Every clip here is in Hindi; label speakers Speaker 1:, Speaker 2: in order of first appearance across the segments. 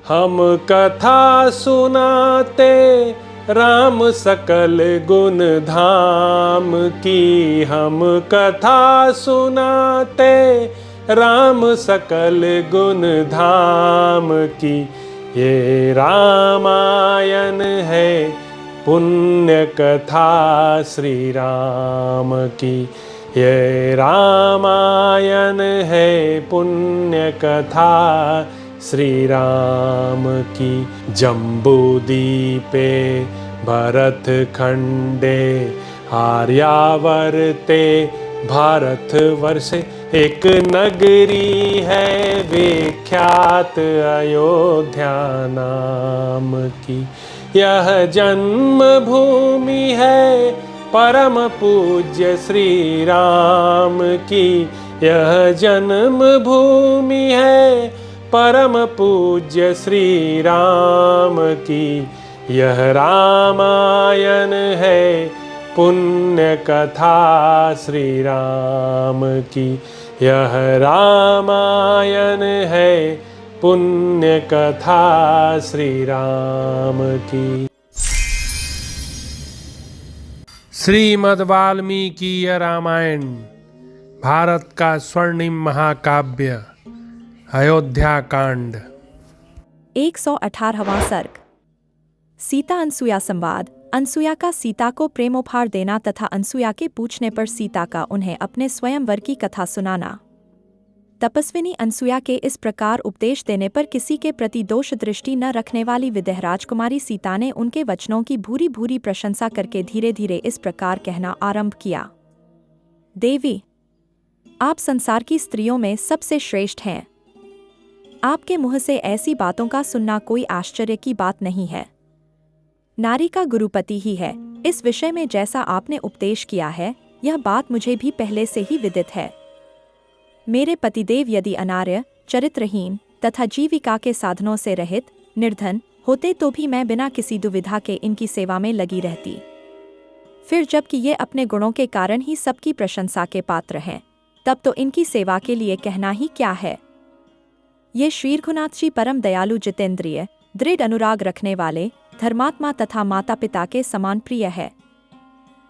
Speaker 1: हम कथा सुनाते राम सकल गुण धाम की। हम कथा सुनाते राम सकल गुण धाम की। ये रामायण है पुण्य कथा श्री राम की। ये रामायण है पुण्य कथा श्री राम की। जम्बूदीपे भरत खंडे आर्यावर्ते भारतवर्षे एक नगरी है विख्यात अयोध्या नाम की। यह जन्म भूमि है परम पूज्य श्री राम की। यह जन्म भूमि है परम पूज्य श्री राम की। यह रामायण है पुण्य कथा श्री राम की। यह रामायण है पुण्य कथा श्री राम की। श्रीमद् वाल्मीकि रामायण भारत का स्वर्णिम महाकाव्य अयोध्या कांड।
Speaker 2: 118वां सर्ग। सीता अनसुया संवाद। अनसुया का सीता को प्रेमोपहार देना तथा अनसुया के पूछने पर सीता का उन्हें अपने स्वयंवर की कथा सुनाना। तपस्विनी अनसुया के इस प्रकार उपदेश देने पर किसी के प्रति दोष दृष्टि न रखने वाली विदेह राजकुमारी सीता ने उनके वचनों की भूरी भूरी प्रशंसा करके धीरे धीरे इस प्रकार कहना आरंभ किया। देवी, आप संसार की स्त्रियों में सबसे श्रेष्ठ हैं। आपके मुँह से ऐसी बातों का सुनना कोई आश्चर्य की बात नहीं है। नारी का गुरुपति ही है। इस विषय में जैसा आपने उपदेश किया है, यह बात मुझे भी पहले से ही विदित है। मेरे पतिदेव यदि अनार्य, चरित्रहीन तथा जीविका के साधनों से रहित, निर्धन होते तो भी मैं बिना किसी दुविधा के इनकी सेवा में लगी रहती। फिर जबकि ये अपने गुणों के कारण ही सबकी प्रशंसा के पात्र हैं, तब तो इनकी सेवा के लिए कहना ही क्या है। ये श्री रघुनाथ जी परम दयालु, जितेंद्रिय, दृढ़ अनुराग रखने वाले, धर्मात्मा तथा माता पिता के समान प्रिय है।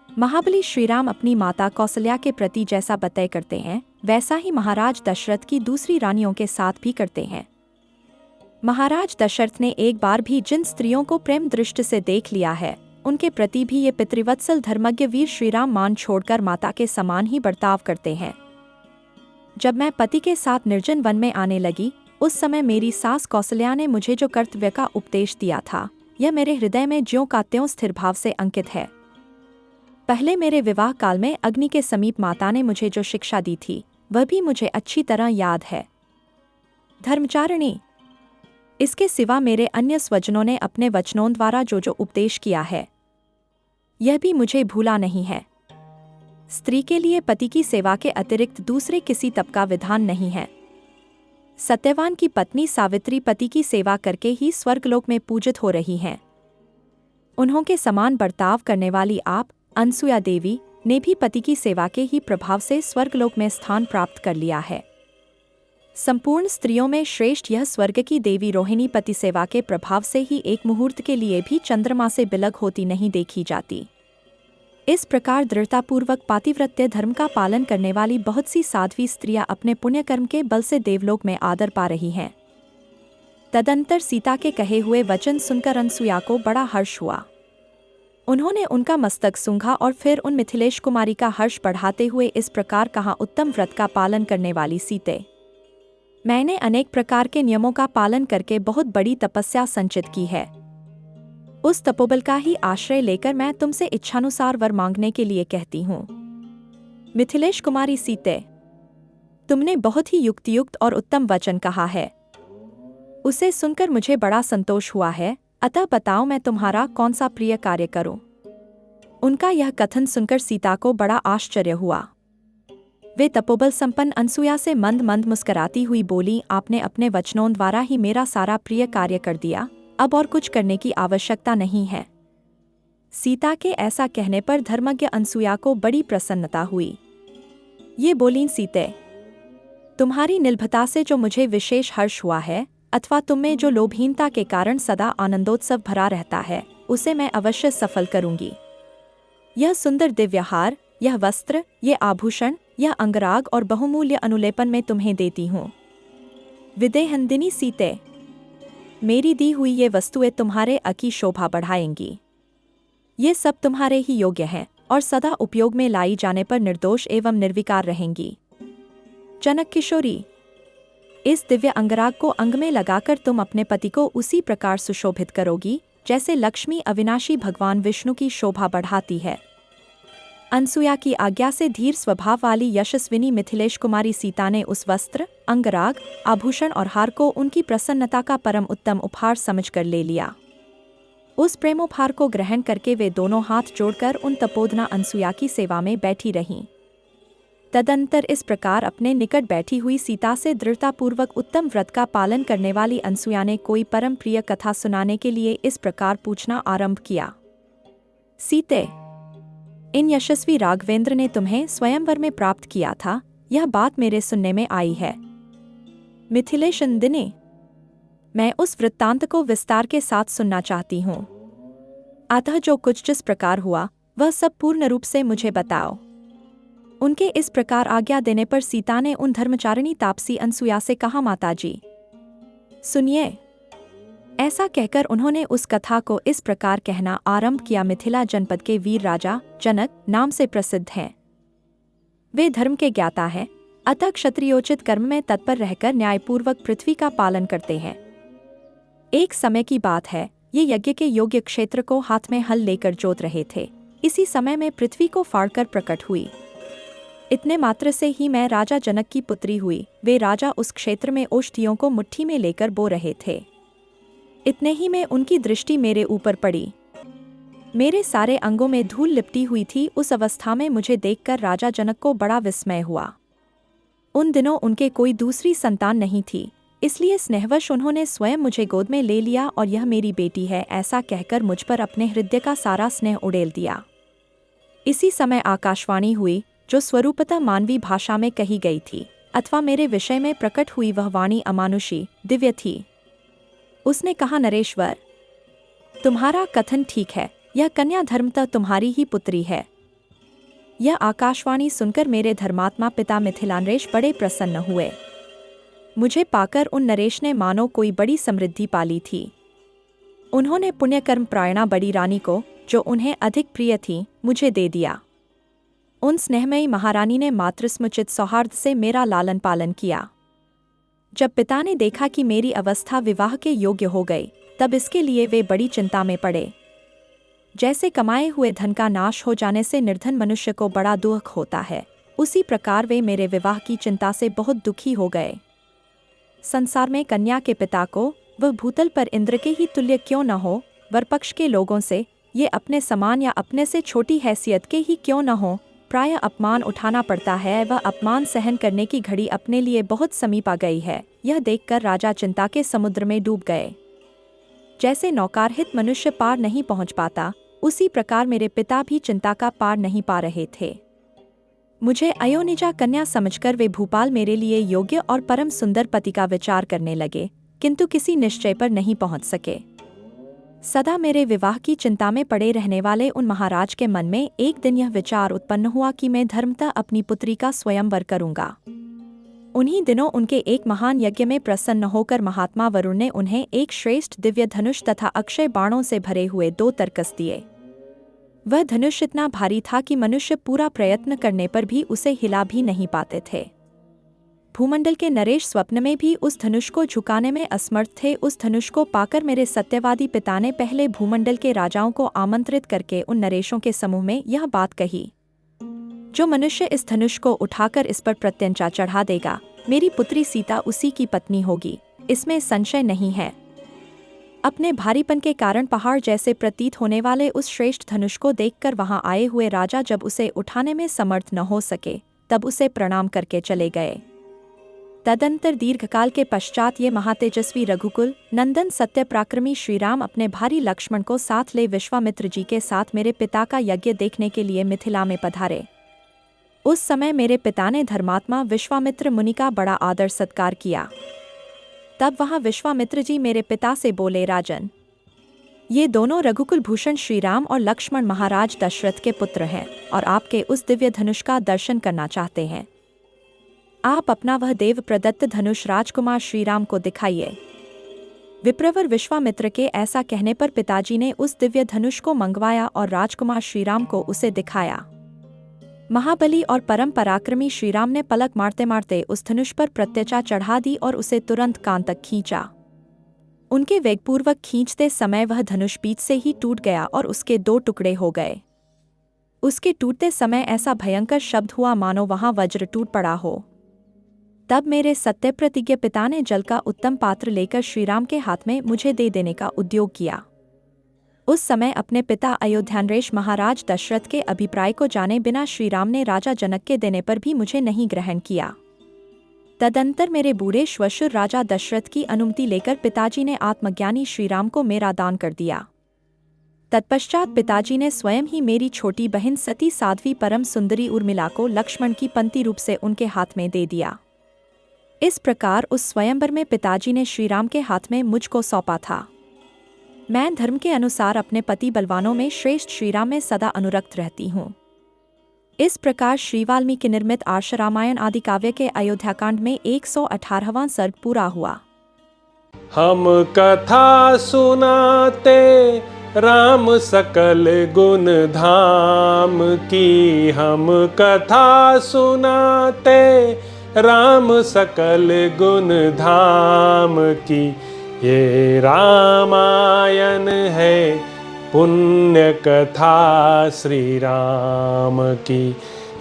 Speaker 2: महाबली श्रीराम अपनी माता कौसल्या के प्रति जैसा बतय करते हैं, वैसा ही महाराज दशरथ की दूसरी रानियों के साथ भी करते हैं। महाराज दशरथ ने एक बार भी जिन स्त्रियों को प्रेम दृष्टि से देख लिया है, उनके प्रति भी ये पितृवत्सल धर्मज्ञ वीर श्रीराम मान छोड़कर माता के समान ही बर्ताव करते हैं। जब मैं पति के साथ निर्जन वन में आने लगी, उस समय मेरी सास कौसल्या ने मुझे जो कर्तव्य का उपदेश दिया था, यह मेरे हृदय में ज्यों का त्यों स्थिर भाव से अंकित है। पहले मेरे विवाह काल में अग्नि के समीप माता ने मुझे जो शिक्षा दी थी, वह भी मुझे अच्छी तरह याद है। धर्मचारिणी, इसके सिवा मेरे अन्य स्वजनों ने अपने वचनों द्वारा जो जो उपदेश किया है, यह भी मुझे भूला नहीं है। स्त्री के लिए पति की सेवा के अतिरिक्त दूसरे किसी तप का विधान नहीं है। सत्यवान की पत्नी सावित्री पति की सेवा करके ही स्वर्गलोक में पूजित हो रही हैं। उन्हों के समान बर्ताव करने वाली आप, अनसुया देवी, ने भी पति की सेवा के ही प्रभाव से स्वर्गलोक में स्थान प्राप्त कर लिया है। संपूर्ण स्त्रियों में श्रेष्ठ यह स्वर्ग की देवी रोहिणी पति सेवा के प्रभाव से ही एक मुहूर्त के लिए भी चंद्रमा से बिलग होती नहीं देखी जाती। इस प्रकार दृढ़तापूर्वक पातिव्रत्य धर्म का पालन करने वाली बहुत सी साध्वी स्त्रियां अपने पुण्यकर्म के बल से देवलोक में आदर पा रही हैं। तदंतर सीता के कहे हुए वचन सुनकर अनसुया को बड़ा हर्ष हुआ। उन्होंने उनका मस्तक सूंघा और फिर उन मिथिलेश कुमारी का हर्ष बढ़ाते हुए इस प्रकार कहा, उत्तम व्रत का पालन करने वाली सीते, मैंने अनेक प्रकार के नियमों का पालन करके बहुत बड़ी तपस्या संचित की है। उस तपोबल का ही आश्रय लेकर मैं तुमसे इच्छानुसार वर मांगने के लिए कहती हूँ। मिथिलेश कुमारी सीते, तुमने बहुत ही युक्तियुक्त और उत्तम वचन कहा है। उसे सुनकर मुझे बड़ा संतोष हुआ है। अतः बताओ, मैं तुम्हारा कौन सा प्रिय कार्य करूं? उनका यह कथन सुनकर सीता को बड़ा आश्चर्य हुआ। वे तपोबल संपन्न अनसुया से मंद मंद मुस्कराती हुई बोली, आपने अपने वचनों द्वारा ही मेरा सारा प्रिय कार्य कर दिया, अब और कुछ करने की आवश्यकता नहीं है। सीता के ऐसा कहने पर धर्मज्ञ अनसुया को बड़ी प्रसन्नता हुई। ये बोलीं, सीते, तुम्हारी निर्भयता से जो मुझे विशेष हर्ष हुआ है, अथवा तुम में जो लोभहीनता के कारण सदा आनंदोत्सव भरा रहता है, उसे मैं अवश्य सफल करूंगी। यह सुंदर दिव्य हार, यह वस्त्र, ये आभूषण, यह अंगराग और बहुमूल्य अनुलेपन मैं तुम्हें देती हूँ। विदेहनंदिनी सीते, मेरी दी हुई ये वस्तुएं तुम्हारे की शोभा बढ़ाएंगी। ये सब तुम्हारे ही योग्य हैं और सदा उपयोग में लाई जाने पर निर्दोष एवं निर्विकार रहेंगी। जनक किशोरी, इस दिव्य अंगराग को अंग में लगाकर तुम अपने पति को उसी प्रकार सुशोभित करोगी जैसे लक्ष्मी अविनाशी भगवान विष्णु की शोभा बढ़ाती है। अनसुया की आज्ञा से धीर स्वभाव वाली यशस्विनी मिथिलेश कुमारी सीता ने उस वस्त्र, अंगराग, आभूषण और हार को उनकी प्रसन्नता का परम उत्तम उपहार समझकर ले लिया। उस प्रेमोपहार को ग्रहण करके वे दोनों हाथ जोड़कर उन तपोधना अनसुया की सेवा में बैठी रहीं। तदंतर इस प्रकार अपने निकट बैठी हुई सीता से दृढ़तापूर्वक उत्तम व्रत का पालन करने वाली अनसुया ने कोई परम प्रिय कथा सुनाने के लिए इस प्रकार पूछना आरंभ किया। सीते, इन यशस्वी राघवेंद्र ने तुम्हें स्वयंवर में प्राप्त किया था, यह बात मेरे सुनने में आई है। मिथिलेश नंदिनी, मैं उस वृत्तांत को विस्तार के साथ सुनना चाहती हूँ। अतः जो कुछ जिस प्रकार हुआ वह सब पूर्ण रूप से मुझे बताओ। उनके इस प्रकार आज्ञा देने पर सीता ने उन धर्मचारिणी तापसी अनसुया से कहा, माताजी सुनिए। ऐसा कहकर उन्होंने उस कथा को इस प्रकार कहना आरंभ किया। मिथिला जनपद के वीर राजा जनक नाम से प्रसिद्ध हैं। वे धर्म के ज्ञाता हैं, अतः क्षत्रियोचित कर्म में तत्पर रहकर न्यायपूर्वक पृथ्वी का पालन करते हैं। एक समय की बात है, ये यज्ञ के योग्य क्षेत्र को हाथ में हल लेकर जोत रहे थे। इसी समय में पृथ्वी को फाड़कर प्रकट हुई। इतने मात्र से ही मैं राजा जनक की पुत्री हुई। वे राजा उस क्षेत्र में औषधियों को मुट्ठी में लेकर बो रहे थे। इतने ही में उनकी दृष्टि मेरे ऊपर पड़ी। मेरे सारे अंगों में धूल लिपटी हुई थी। उस अवस्था में मुझे देखकर राजा जनक को बड़ा विस्मय हुआ। उन दिनों उनके कोई दूसरी संतान नहीं थी, इसलिए स्नेहवश उन्होंने स्वयं मुझे गोद में ले लिया और यह मेरी बेटी है ऐसा कहकर मुझ पर अपने हृदय का सारा स्नेह उड़ेल दिया। इसी समय आकाशवाणी हुई, जो स्वरूपतः मानवी भाषा में कही गई थी, अथवा मेरे विषय में प्रकट हुई वह वाणी अमानुषी दिव्य थी। उसने कहा, नरेश्वर, तुम्हारा कथन ठीक है, यह कन्या धर्मतः तुम्हारी ही पुत्री है। यह आकाशवाणी सुनकर मेरे धर्मात्मा पिता मिथिलानरेश बड़े प्रसन्न हुए। मुझे पाकर उन नरेश ने मानो कोई बड़ी समृद्धि पाली थी। उन्होंने पुण्यकर्म प्रायणा बड़ी रानी को, जो उन्हें अधिक प्रिय थी, मुझे दे दिया। उन स्नेहमयी महारानी ने मातृस्मुचित सौहार्द से मेरा लालन पालन किया। जब पिता ने देखा कि मेरी अवस्था विवाह के योग्य हो गई, तब इसके लिए वे बड़ी चिंता में पड़े। जैसे कमाए हुए धन का नाश हो जाने से निर्धन मनुष्य को बड़ा दुख होता है, उसी प्रकार वे मेरे विवाह की चिंता से बहुत दुखी हो गए। संसार में कन्या के पिता को, वह भूतल पर इंद्र के ही तुल्य क्यों न हो, वरपक्ष के लोगों से, ये अपने समान या अपने से छोटी हैसियत के ही क्यों न हो, प्राय अपमान उठाना पड़ता है। वह अपमान सहन करने की घड़ी अपने लिए बहुत समीप आ गई है। यह देखकर राजा चिंता के समुद्र में डूब गए। जैसे नौकारहित मनुष्य पार नहीं पहुंच पाता, उसी प्रकार मेरे पिता भी चिंता का पार नहीं पा रहे थे। मुझे अयोनिजा कन्या समझकर वे भूपाल मेरे लिए योग्य और परम सुंदर पति का विचार करने लगे, किंतु किसी निश्चय पर नहीं पहुंच सके। सदा मेरे विवाह की चिंता में पड़े रहने वाले उन महाराज के मन में एक दिन यह विचार उत्पन्न हुआ कि मैं धर्मतः अपनी पुत्री का स्वयंवर करूंगा। उन्हीं दिनों उनके एक महान यज्ञ में प्रसन्न होकर महात्मा वरुण ने उन्हें एक श्रेष्ठ दिव्य धनुष तथा अक्षय बाणों से भरे हुए 2 तरकस दिए। वह धनुष इतना भारी था कि मनुष्य पूरा प्रयत्न करने पर भी उसे हिला भी नहीं पाते थे। भूमंडल के नरेश स्वप्न में भी उस धनुष को झुकाने में असमर्थ थे। उस धनुष को पाकर मेरे सत्यवादी पिता ने पहले भूमंडल के राजाओं को आमंत्रित करके उन नरेशों के समूह में यह बात कही, जो मनुष्य इस धनुष को उठाकर इस पर प्रत्यंचा चढ़ा देगा, मेरी पुत्री सीता उसी की पत्नी होगी, इसमें संशय नहीं है। अपने भारीपन के कारण पहाड़ जैसे प्रतीत होने वाले उस श्रेष्ठ धनुष को देखकर वहां आए हुए राजा जब उसे उठाने में समर्थ न हो सके, तब उसे प्रणाम करके चले गए। तदंतर दीर्घकाल के पश्चात ये महातेजस्वी रघुकुल नंदन सत्य पराक्रमी श्रीराम अपने भारी लक्ष्मण को साथ ले विश्वामित्र जी के साथ मेरे पिता का यज्ञ देखने के लिए मिथिला में पधारे। उस समय मेरे पिता ने धर्मात्मा विश्वामित्र मुनि का बड़ा आदर सत्कार किया। तब वहां विश्वामित्र जी मेरे पिता से बोले, राजन, ये दोनों रघुकुल भूषण श्री राम और लक्ष्मण महाराज दशरथ के पुत्र हैं और आपके उस दिव्य धनुष का दर्शन करना चाहते हैं। आप अपना वह देव प्रदत्त धनुष राजकुमार श्री राम को दिखाइए। विप्रवर विश्वामित्र के ऐसा कहने पर पिताजी ने उस दिव्य धनुष को मंगवाया और राजकुमार श्रीराम को उसे दिखाया। महाबली और परम पराक्रमी श्रीराम ने पलक मारते मारते उस धनुष पर प्रत्यचा चढ़ा दी और उसे तुरंत कान तक खींचा। उनके वेगपूर्वक खींचते समय वह धनुष बीच से ही टूट गया और उसके 2 टुकड़े हो गए। उसके टूटते समय ऐसा भयंकर शब्द हुआ मानो वहां वज्र टूट पड़ा हो। तब मेरे सत्य प्रतिज्ञ पिता ने जल का उत्तम पात्र लेकर श्रीराम के हाथ में मुझे दे देने का उद्योग किया। उस समय अपने पिता अयोध्यानरेश महाराज दशरथ के अभिप्राय को जाने बिना श्रीराम ने राजा जनक के देने पर भी मुझे नहीं ग्रहण किया। तदंतर मेरे बूढ़े श्वशुर राजा दशरथ की अनुमति लेकर पिताजी ने आत्मज्ञानी श्रीराम को मेरा दान कर दिया। तत्पश्चात पिताजी ने स्वयं ही मेरी छोटी बहन सती साध्वी परम सुंदरी उर्मिला को लक्ष्मण की पंक्ति रूप से उनके हाथ में दे दिया। इस प्रकार उस स्वयंवर में पिताजी ने श्रीराम के हाथ में मुझको सौंपा था। मैं धर्म के अनुसार अपने पति बलवानों में श्रेष्ठ श्रीराम में सदा अनुरक्त रहती हूँ। इस प्रकार श्री वाल्मीकि निर्मित आर्ष रामायण आदि काव्य के अयोध्याकांड में 118वां सर्ग पूरा हुआ।
Speaker 1: हम कथा सुनाते राम सकल गुण धाम की, हम कथा सुनाते राम सकल गुण धाम की। ये रामायण है पुण्य कथा श्री राम की,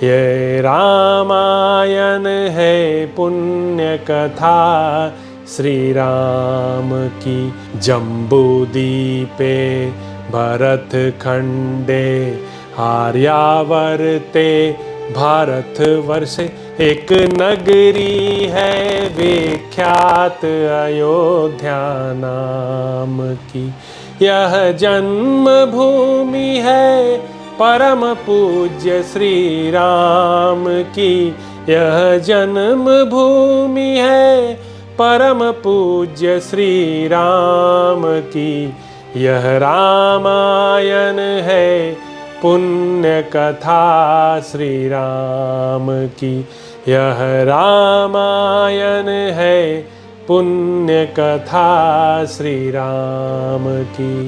Speaker 1: ये रामायण है पुण्य कथा श्री राम की। जम्बूदीपे भरत खंडे आर्यावर्ते भारत वर्षे, एक नगरी है विख्यात अयोध्या नाम की। यह जन्म भूमि है परम पूज्य श्री राम की, यह जन्म भूमि है परम पूज्य श्री राम की। यह रामायण है पुण्य कथा श्री राम की, यह रामायण है पुण्य कथा श्री राम की।